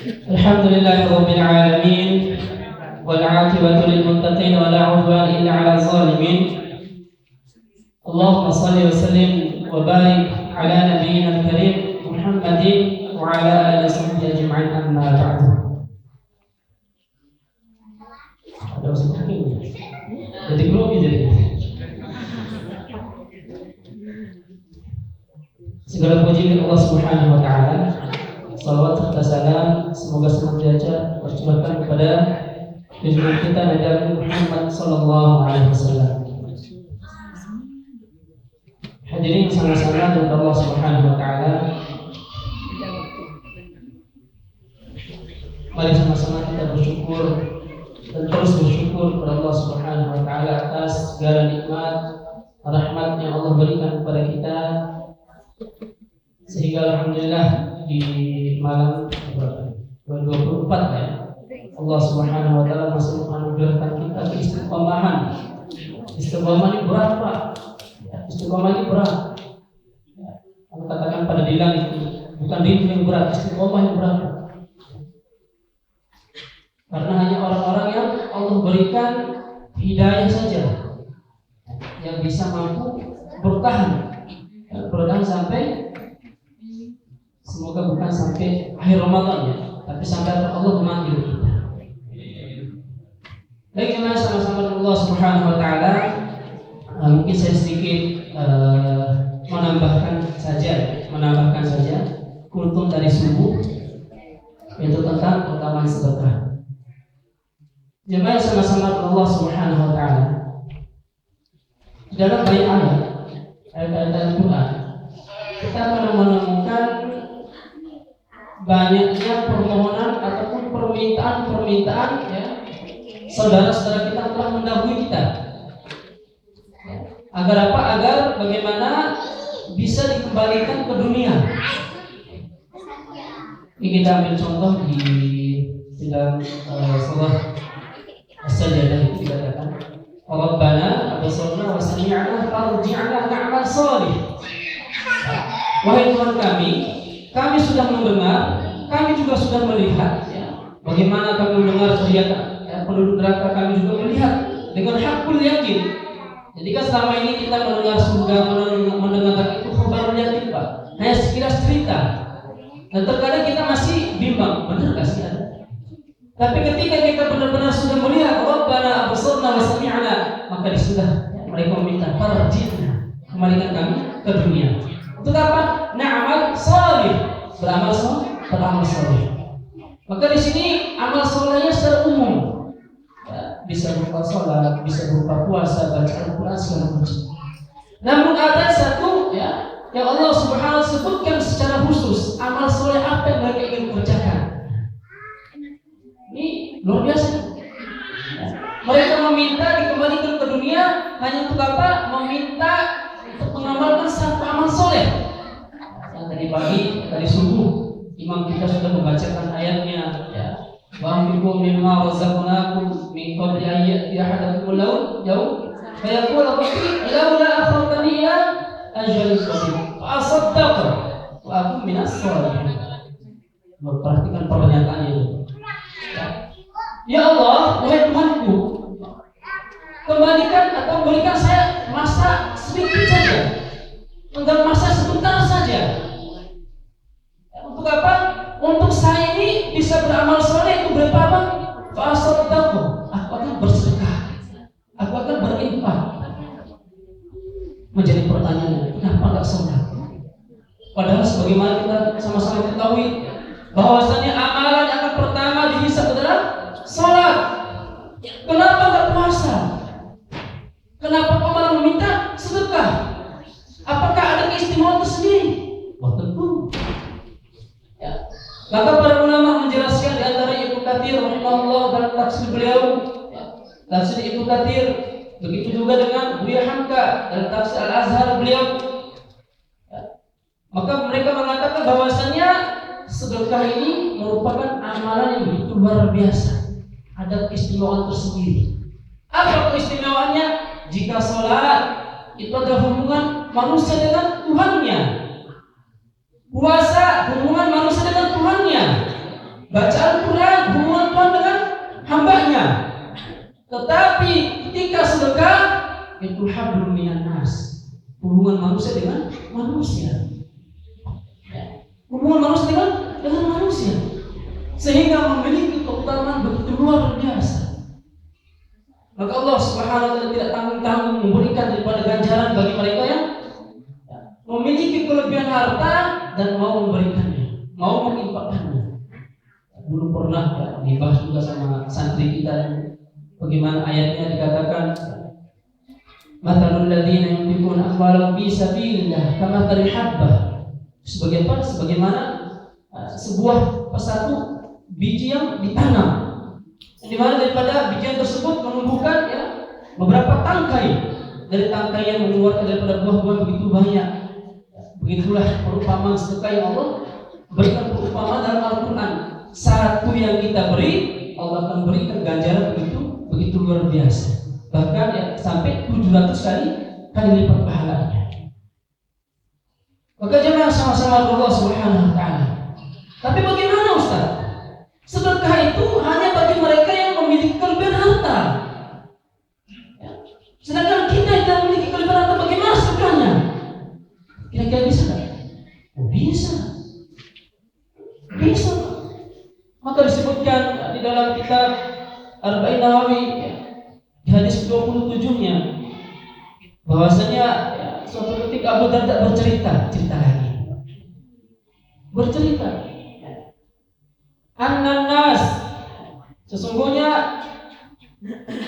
Alhamdulillahirabbil alamin wal 'aqibatu lil muttaqin wa la 'udwana illa 'alal zalimin. Allahumma shalli wa sallim wa barik ala nabiyyina al-karim Muhammadin wa ala alihi wa sahbihi ajma'in, amma ba'du. Ada usaha ini. Jadi grogi jadi. Segala puji kepada Allah Subhanahu wa taala. Salawat serta salam semoga senantiasa tercurahkan kepada junjungan kita Nabi Muhammad sallallahu alaihi wasallam. Hadirin sama-sama kepada Allah Subhanahu wa taala. Mari sama-sama kita bersyukur dan terus bersyukur kepada Allah Subhanahu wa taala atas segala nikmat, rahmat yang Allah berikan kepada kita, sehingga alhamdulillah di malam 24 ya, Allah Subhanahu wa taala masih menganugerahkan kita keistiqomahan. Istiqomah ini berat, Pak. Istiqomah ini berat. Kalau katakan pada Dilan itu bukan diri yang berat, istiqomah yang berat. Karena hanya orang-orang yang Allah berikan hidayah saja yang bisa mampu bertahan sampai, semoga bukan sampai akhir Ramadan ya, tapi sampai Allah memanggil kita. Baik, jemaah sama-sama dengan Allah Subhanahu wa taala. Mungkin saya sedikit menambahkan saja kultum dari subuh, yaitu tentang keutamaan sedekah. Jemaah sama-sama dengan Allah Subhanahu wa taala. Dalam banyak ayat Al-Quran kita akan menemukan banyaknya permohonan ataupun permintaan ya, saudara-saudara kita telah mendahului kita. Agar apa? Agar bagaimana bisa dikembalikan ke dunia. Ini kita ambil contoh di dalam surah As-Sajdah itu dikatakan, Rabbana absarna wa sami'na farji'na na'mal shalih. Wahai Tuhan kami sudah mendengar, kami juga sudah melihat ya, bagaimana kami mendengar teriakan ya, penduduk neraka, kami juga melihat dengan hakul yakin. Jadi kan selama ini kita mendengar surga, mendengar itu khabar yakin, Pak, hanya sekilas cerita. Dan terkadang kita masih bimbang, benar gak sih ada? Tapi ketika kita benar-benar sudah melihat Rabbana absarna wa sami'na, maka sudah ya, mereka meminta farji'na, kembalikan kami ke dunia. Untuk apa? Na'mal shalih, beramal saleh. Maka di sini amal salehnya secara umum ya, bisa berupa salat, bisa berupa puasa, baca Al-Quran segala macam. Namun ada satu ya yang Allah Subhanahu wa taala sebutkan secara khusus, amal saleh apa yang mereka ingin kerjakan. Ini luar biasa. Mereka meminta dikembalikan ke dunia hanya untuk apa? Meminta untuk mengamalkan satu amal soleh. Yang tadi subuh imam kita sudah membacakan ayatnya ya. Wa anfiqu mimma razaqnakum min qabli an ya'tiya ahadakumul maut fa yaqulu rabbi laula akhartani ila ajalin qarib fa asaddaq wa akun minas shalihin. Perhatikan pernyataannya itu. Ya Allah, wahai Tuhanku, kembalikan atau berikan saya masa sedikit saja, tinggal masa sebentar saja. Untuk apa? Untuk saya ini bisa beramal soleh itu berapa apa? Fa'asaddaqu, aku akan bersedekah, aku akan berinfak. Menjadi pertanyaan, kenapa enggak sholat? Padahal sebagaimana kita sama-sama ketahui bahwasanya amalan yang pertama dihisab adalah sholat. Kenapa enggak puasa? Kenapa kau malah meminta sedekah? Apakah ada keistimewaan tersendiri? Wah, tentu. Ya. Maka para ulama menjelaskan di antara Ibnu Katsir rahimahullah dalam tafsir beliau, ya, tafsir Ibnu Katsir, begitu juga dengan Buya Hamka dalam tafsir Al-Azhar beliau. Ya. Maka mereka mengatakan bahwasanya sedekah ini merupakan amalan yang begitu luar biasa. Ada keistimewaan tersendiri. Apa keistimewaannya? Jika sholat itu ada hubungan manusia dengan Tuhannya. Puasa hubungan manusia dengan Tuhannya. Baca Al-Quran, hubungan Tuhan dengan hambanya. Tetapi ketika sedekah, itu hablum minan nas, hubungan manusia dengan manusia. Hubungan manusia dengan manusia, sehingga memiliki keutamaan begitu luar biasa. Maka Allah Subhanahu wa taala tidak tanggung-tanggung memberikan daripada ganjaran bagi mereka yang memiliki kelebihan harta dan mau memberikannya, mau menginfakkannya. Dulu pernah dibahas juga sama santri kita, bagaimana ayatnya dikatakan, matalul ladzina yunfiquna amwalahum fi sabilillah kamathali habbah. Sebagaimana sebuah satu biji yang ditanam, di mana daripada bijian tersebut menumbuhkan beberapa tangkai, dari tangkai yang mengeluarkan daripada buah-buah begitu banyak. Begitulah perumpamaan sedekah yang Allah berikan perumpamaan dalam Al-Quran. Satu yang kita beri, Allah akan berikan ganjaran begitu luar biasa, bahkan sampai 700 kali lipat pahalanya. Maka jemaah sama-sama Allah Subhanahu wa taala. Tapi bagaimana Ustaz? Sedekah itu hanya bagi mereka yang memiliki kelebihan harta. Sedangkan kita yang tidak memiliki kelebihan harta, bagaimana sedekahnya? Kira-kira bisa tak? Bisa. Maka disebutkan di dalam kitab Arba'in Nawawi di hadis 27-nya bahwasanya suatu ketika Abu Darda bercerita Annan nas, sesungguhnya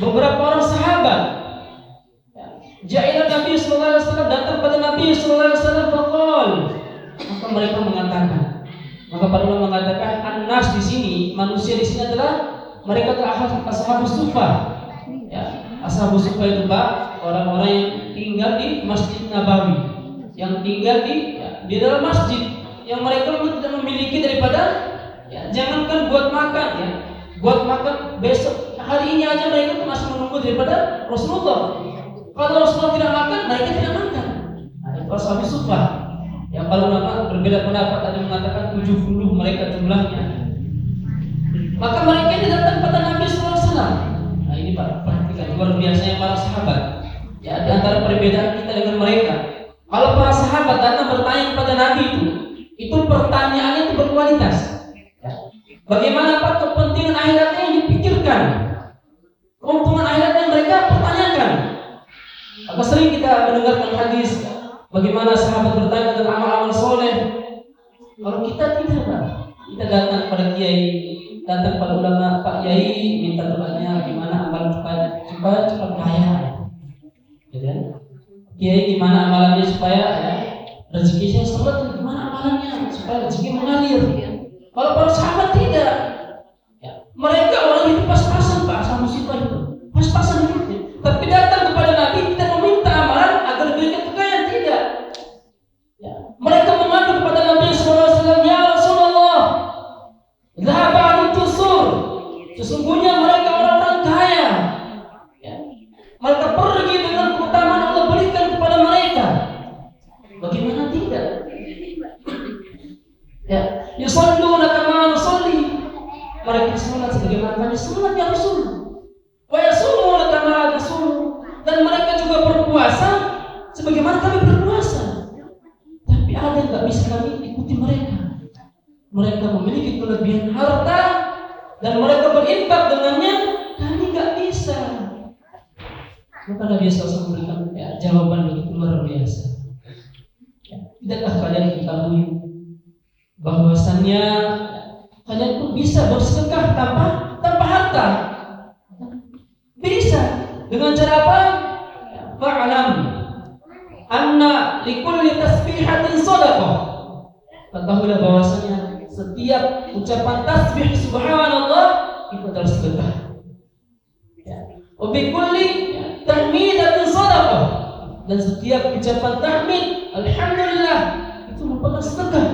beberapa orang sahabat Ja'ila Nabi sallallahu alaihi wasallam, datang pada Nabi sallallahu alaihi wasallam, faqal, maka mereka mengatakan, maka para ulama mengatakan an-nas di sini, manusia di sini adalah mereka adalah ashabus suffah. Ashabus suffah itu orang-orang yang tinggal di Masjid Nabawi, yang tinggal di dalam masjid, yang mereka tidak memiliki daripada jangankan buat makan besok, hari ini aja mereka masih menunggu daripada Rasulullah. Kalau Rasulullah tidak makan, mereka tidak makan. Itu ashabus suffah. Yang kalau ulama berbeda pendapat, ada yang mengatakan 70 mereka jumlahnya. Maka mereka ini datang pada Nabi SAW. Nah ini Pak, perhatikan luar biasanya para sahabat. Di antara perbedaan kita dengan mereka. Kalau para sahabat datang bertanya kepada Nabi itu pertanyaannya itu berkualitas. Bagaimana Pak kepentingan akhiratnya yang dipikirkan, keuntungan akhiratnya yang mereka pertanyakan. Maka sering kita mendengarkan hadis bagaimana sahabat bertanya tentang amal-amal soleh. Kalau kita tidak, kita datang pada kiai, datang pada ulama, Pak Kiai minta doanya gimana amalan supaya cepat kaya. Kiai gimana amalannya supaya rezekinya seret, gimana amalannya supaya rezeki mengalir. Kalau para sahabat tidak, mereka orang itu pas-pasan Pak sama musibah itu, pas-pasan hidupnya. Tapi datang kepada Nabi tidak meminta amalan agar diberikan kekayaan, tidak. Mereka mengadu kepada Nabi SAW, ya Rasulullah, dhahaba anil tusur, sesungguhnya mereka orang-orang kaya. Mereka pergi dengan keutamaan Allah berikan kepada mereka. Bagaimana tidak? Yusalluna kama nusalli, mereka salat sebagaimana kami salat ya Rasul. Wa yasumuna kama nasum, dan mereka juga berpuasa sebagaimana kami berpuasa. Tapi ada yang tak bisa kami ikuti mereka. Mereka memiliki kelebihan harta dan mereka berinfak dengannya, kami nggak bisa. Maka Nabi SAW memberikan jawaban begitu luar biasa. Tidakkah kalian ketahui bahwasannya kalian pun bisa bersedekah tanpa harta? Bisa. Dengan cara apa? Fa'lam anna likulli tasbihatin shadaqah. Ketahuilah bahwasanya setiap ucapan tasbih subhanallah itu adalah sedekah. Wa bi kulli tahmidatin shadaqah, dan setiap ucapan tahmid alhamdulillah itu merupakan sedekah.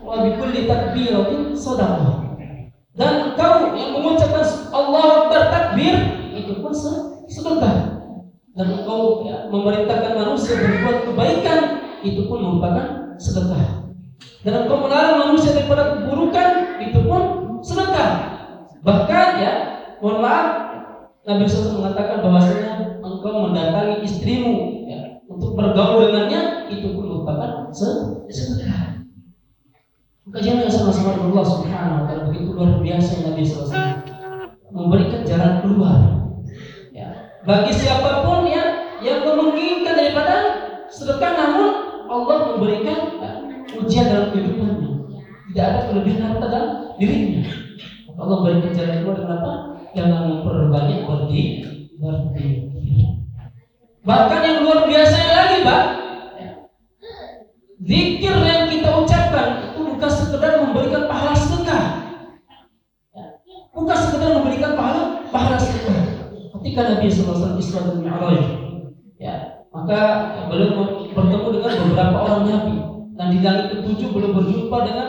Wa bi kulli takbiratin shadaqah, dan engkau yang mengucapkan Allahu Akbar takbir itu pun sedekah. Dan engkau memerintahkan manusia berbuat kebaikan itu pun merupakan sedekah. Dan engkau melarang manusia daripada keburukan itu Mohon maaf, Nabi SAW mengatakan bahwasanya engkau mendatangi istrimu ya, untuk bergaul dengannya itu pun merupakan sedekah. Kajian yang sama-sama dengan Allah Subhanahu wa taala begitu luar biasa Nabi SAW memberikan jalan keluar. Ya. Bagi siapapun yang memungkinkan daripada sedekah, namun Allah memberikan ujian dalam kehidupannya. Tidak ada kelebihan harta dalam dirinya. Allah berikan jalan keluar dengan apa? Dengan memperbanyak berzikir. Bahkan yang luar biasanya lagi, Pak, zikir yang kita ucapkan itu bukan sekedar memberikan pahala sedekah. Bukan sekedar memberikan pahala sedekah. Ketika Nabi SAW Isra dan Mi'raj, ya, maka beliau bertemu dengan beberapa orang nabi, dan di langit ketujuh beliau berjumpa dengan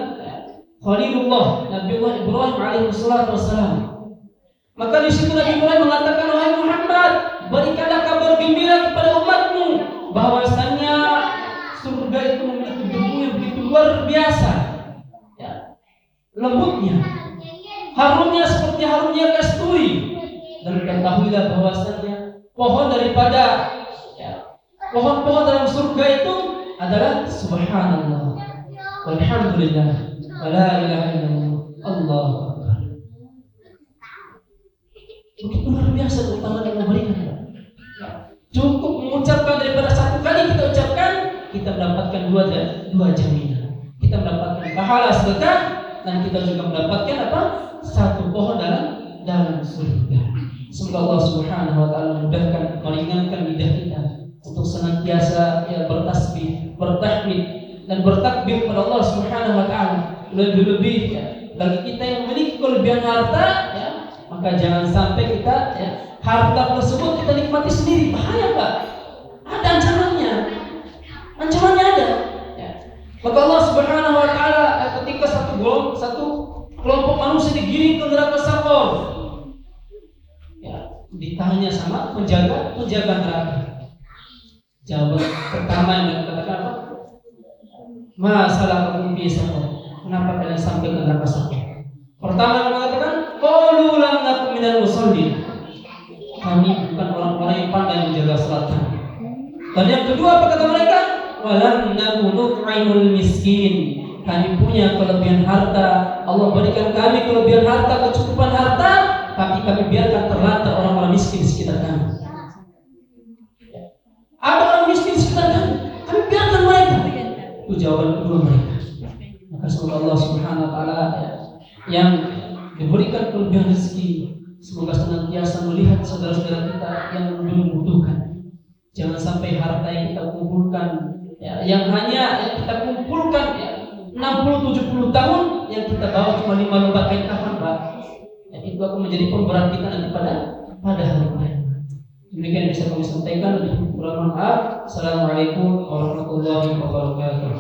Khalilullah Nabiullah Ibrahim alaihissalatu wassalam. Maka di situ Nabi Ibrahim mengatakan, wahai Muhammad, berikanlah kabar gembira kepada umatmu bahwasannya surga itu memiliki debu yang begitu luar biasa, ya, lembutnya, harumnya seperti harumnya kasturi, dan ketahuilah bahwasannya pohon daripada pohon-pohon dalam surga itu adalah subhanallah walhamdulillah wala ilaha illallah Allahu akbar. Begitu luar biasa keutamaan yang memberikan. Cukup mengucapkan daripada satu kali kita ucapkan, kita mendapatkan dua jaminan. Kita mendapatkan pahala sedekah dan kita juga mendapatkan apa? Satu pohon dalam surga. Semoga Allah Subhanahu wa taala memudahkan, meringankan lidah kita untuk senantiasa bertasbih, bertahmid dan bertakbir kepada Allah Subhanahu wa taala. Lebih-lebih bagi kita yang memiliki kelebihan harta, maka jangan sampai kita harta tersebut kita nikmati sendiri. Bahaya, Pak. Ada ancamannya. Ancamannya ada. Maka Allah Subhanahu wa taala ketika satu kelompok manusia digiring ke neraka Saqar, ditanya sama penjaga neraka. Jawaban pertama yang dikatakan apa? Masalahkum fi saqar. Kenapa kalian sampai ke neraka Saqar? Pertama yang mengatakan, qalu lam nakum minal musallin. Kami bukan orang-orang yang pandai menjaga salat. Dan yang kedua apa kata mereka? Walam nakum nut'imul miskin. Kami punya kelebihan harta. Allah berikan kami kelebihan harta, kecukupan harta, tapi kami biarkan terlantar orang-orang miskin di sekitar kami. Ada orang miskin di sekitar kami biarkan mereka. Itu jawaban kedua mereka. Maka semoga Allah Subhanahu wa taala yang diberikan kelebihan rezeki, semoga senantiasa melihat saudara-saudara kita yang membutuhkan. Jangan sampai harta yang kita kumpulkan, yang kita kumpulkan 60-70 tahun, yang kita bawa cuma 5 lembar kain kafan, Pak. Itu akan menjadi pemberat kita nanti pada hari kiamat. Demikian bisa kami sampaikan, lebih kurang maaf. Assalamualaikum warahmatullahi wabarakatuh.